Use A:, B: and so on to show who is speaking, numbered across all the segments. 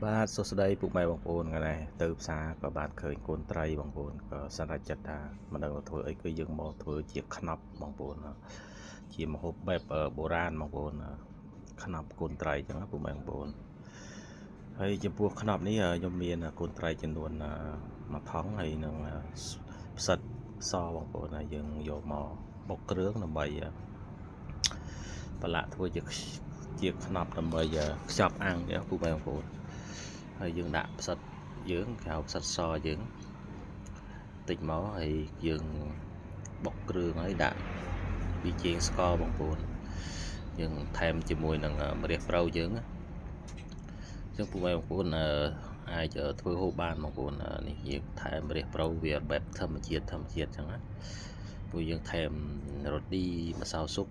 A: បាទសួស្តីពុកម៉ែបងប្អូនថ្ងៃនេះទៅផ្សារក៏បានឃើញកូនត្រីបងប្អូនក៏សម្រេចចិត្តថាមិនដឹងធ្វើអីគឺយើងមកធ្វើជាខ្នប់បងប្អូនជាម្ហូបបែបបុរាណបងប្អូនខ្នប់កូនត្រីអញ្ចឹងពុកម៉ែបងប្អូនហើយចំពោះខ្នប់នេះខ្ញុំមានកូនត្រីចំនួន1ថង់ហើយនឹងផ្សិតសបងប្អូនហើយយើងយកមកបុកគ្រឿងដើម្បីប្រឡាក់ធ្វើជាខ្នប់ដើម្បីខ្ចប់អាំងនេះពុកម៉ែបងប្អូនហើយយើងដាក់ផ្សិតយើងគេហៅផ្សិតសយើងតិចមកហើយយើងបុកគ្រឿងហើយដាក់ប៊ីចេងស្ករបងប្អូនយើងថែមជាមួយនឹងម្រះព្រៅយើងអញ្ចឹងពុកម៉ែបងប្អូនអាចធ្វើហូបបានបងប្អូននេះយើងថែមម្រះព្រៅវាបែបធម្មជាតិអញ្ចឹងណាពួកយើងថែមរ៉ូឌីម្សៅស៊ុប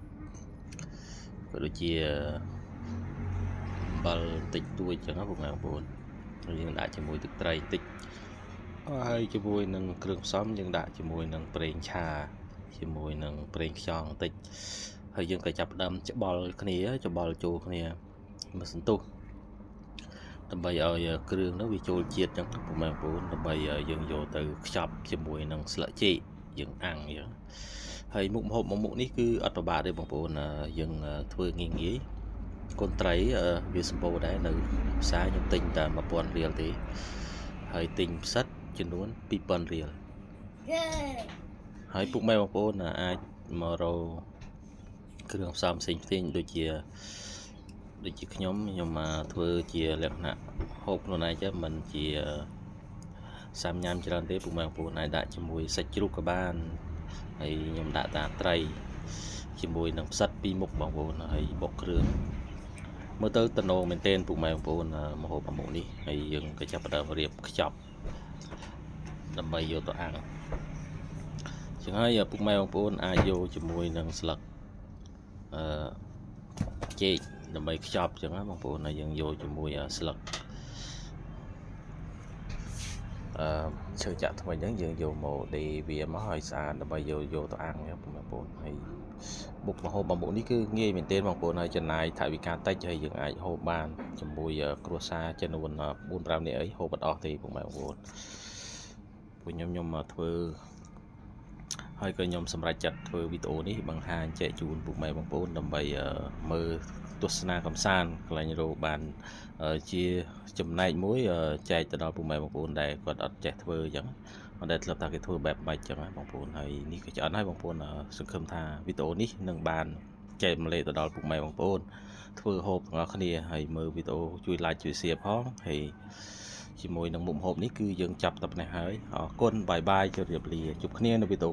A: ក៏ដូចជាអំបិលតិចតួចអញ្ចឹងណាពុកម៉ែបងប្អូនយើងដាក់ជាមួយទឹកត្រីតិចហើយជាមួយនឹងគ្រឿងផ្សំយើងដាក់ជាមួយនឹងប្រេងឆាជាមួយនឹងប្រេងខ្យងបន្តិចហើយយើងក៏ចាប់ផ្ដើមច្បល់ចូលគ្នាមួយសន្ទុះដើម្បីឲ្យគ្រឿងនោះវាចូលជាតិចឹងពុកម៉ែបងប្អូនដើម្បីយើងយកទៅខ្ចប់ជាមួយនឹងស្លឹកចេកយើងអាំងចឹងហើយមុខម្ហូបមួយមុខនេះគឺអត់ពិបាកទេបងប្អូនយើងធ្វើងាយកូនត្រីវាសម្បូរដែរនៅផ្សារខ្ញុំទិញតែ1000រៀលទេហើយទិញផ្សិតចំនួន2000រៀលហើយពុកម៉ែបងប្អូនអាចមករកគ្រឿងផ្សំផ្សេងដូចជាខ្ញុំធ្វើជាលក្ខណៈហូបខ្លួនឯងចឹងមិនជាសាំញ៉ាំច្រើនទេពុកម៉ែបងប្អូនអាចដាក់ជាមួយសាច់ជ្រូកក៏បានហើយខ្ញុំដាក់តាត្រីជាមួយនឹងផ្សិត2មុខបងប្អូនហើយបុកគ្រឿងមើលទៅតំណងមែនទែនពុកម៉ែបងប្អូនម្ហូបមួយមុខនេះហើយយើងក៏ចាប់ផ្ដើមរៀបខ្ចប់ដើម្បីយកទៅអាំងចឹងហើយពុកម៉ែបងប្អូនអាចយកជាមួយនឹងស្លឹកចេកដើម្បីខ្ចប់ចឹងណាបងប្អូនហើយយើងយកជាមួយស្លឹកឈើចាក់ថ្មីហ្នឹងយើងយកមកដេរវាមកឲ្យស្អាតដើម្បីយកទៅអាំងបងប្អូនហើយមុខម្ហូបមួយមុខនេះគឺងាយមែនទែនបងប្អូនហើយចំណាយថវិកាតិចហើយយើងអាចហូបបានជាមួយគ្រួសារចំនួន4-5នាក់អីហូបអត់អស់ទេបងប្អូនពួកខ្ញុំធ្វើហើយក៏ខ្ញុំសម្រេចចិត្តធ្វើវីដេអូនេះបង្ហាញចែកជូនពុកម៉ែបងប្អូនដើម្បីមើលទស្សនាកម្សាន្តកន្លែងរោបានជាចំណែកមួយចែកទៅដល់ពុកម៉ែបងប្អូនដែលគាត់អត់ចេះធ្វើអញ្ចឹងអត់ដែលធ្លាប់ថាគេធ្វើបែបម៉េចអញ្ចឹងណាបងប្អូនហើយនេះក៏ឆ្អិនហើយបងប្អូនសង្ឃឹមថាវីដេអូនេះនឹងបានចែកម្លែកទៅដល់ពុកម៉ែបងប្អូនធ្វើហូបទាំងអស់គ្នាហើយមើលវីដេអូជួយ like ជួយ share ផងហើយជាមួយនឹងមុខម្ហូបនេះគឺយើងចាប់តែប៉ុណ្ណេះហើយអរគុណបាយបាយជម្រាបលាជួបគ្នានៅវីដេអូ